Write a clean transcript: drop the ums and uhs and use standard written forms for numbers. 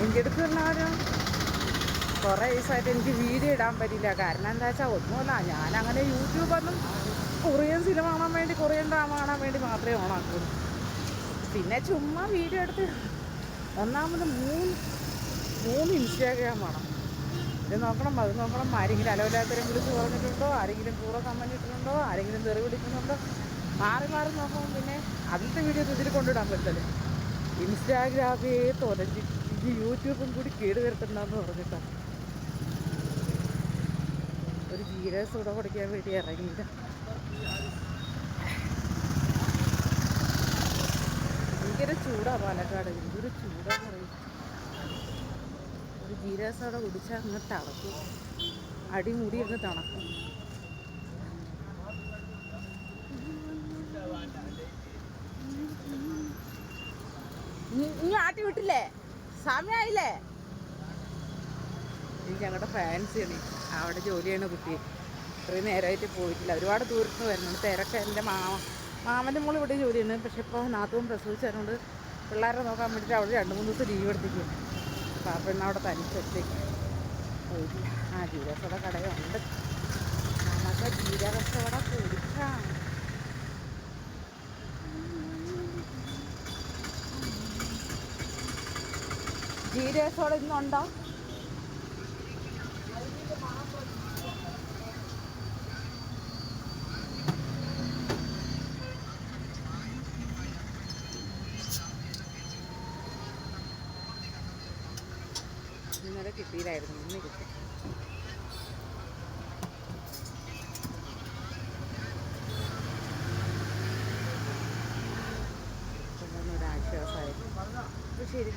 എൻ്റെ അടുത്ത് പറഞ്ഞാലും കുറേ ദിവസമായിട്ട് എനിക്ക് വീഡിയോ ഇടാൻ പറ്റില്ല. കാരണം എന്താ വെച്ചാൽ ഒന്നുമല്ല, ഞാനങ്ങനെ യൂട്യൂബൊന്നും കൊറിയൻ സിനിമ കാണാൻ വേണ്ടി, കൊറിയൻ ഡ്രാമ കാണാൻ വേണ്ടി മാത്രമേ ഓണാക്കുള്ളൂ. പിന്നെ ചുമ്മാ വീഡിയോ എടുത്ത് ഒന്നാമത് മൂന്ന് ഇൻസ്റ്റാഗ്രാം വേണം. ഇത് നോക്കണം, അത് നോക്കണം, ആരെങ്കിലും അലവലാത്തരം വിളിച്ച് പറഞ്ഞിട്ടുണ്ടോ, ആരെങ്കിലും കൂടെ കമൻറ്റ് ഇട്ടിട്ടുണ്ടോ, ആരെങ്കിലും തെറി വിളിക്കുന്നുണ്ടോ, മാറി മാറി നോക്കുമ്പോൾ പിന്നെ അതിലത്തെ വീഡിയോസ് ഇതിൽ കൊണ്ടിടാൻ പറ്റില്ല. ഇൻസ്റ്റാഗ്രാമേ തുലഞ്ഞ് യൂട്യൂബും കൂടി കേട് വരുത്തണ്ടെന്ന് പറഞ്ഞിട്ടാണ് ഒരു ജീരക സോഡ കുടിക്കാൻ വേണ്ടി ഇറങ്ങിയിട്ട്. ഭയങ്കര ചൂടാണ് പാലക്കാട്, എന്തൊരു ചൂടാന്ന് പറയും. ഒരു ജീരക സോഡ കുടിച്ചാൽ അങ്ങ് തണുക്കും, അടിമുടി അങ്ങ് തണുക്കും. ഇനി ആട്ടി വിട്ടില്ലേ, സമയമായില്ലേ? ഇത് ഞങ്ങളുടെ ഫാൻസിയാണ്, അവിടെ ജോലി ചെയ്യണ കുട്ടി. ഇത്രയും നേരമായിട്ട് പോയിട്ടില്ല, ഒരുപാട് ദൂരത്ത് വരുന്നുണ്ട്. തിരക്ക് എൻ്റെ മാമൻ്റെ മോൾ ഇവിടെ ജോലി ചെയ്യുന്നത്. പക്ഷെ ഇപ്പോൾ നാത്തൂൻ പ്രസവിച്ചതുകൊണ്ട് പിള്ളേരെ നോക്കാൻ വേണ്ടിയിട്ട് അവിടെ 2-3 ദിവസം ലീവ് എടുത്തേക്ക്. അപ്പോൾ ആ പെണ്ണ് അവിടെ തനിച്ചെത്തേക്ക് പോയിട്ടില്ല. ആ ജീരകസോട കടയുണ്ട്, നമുക്ക് ജീരകസോട കുടിക്കാം. ജീരകസോട ഇന്നുണ്ടോ? ഇന്നലെ കിട്ടിയില്ലായിരുന്നു, ഇന്ന് കിട്ടി. ഒരാശ്വാസമായിരുന്നു. അപ്പോൾ ശരി.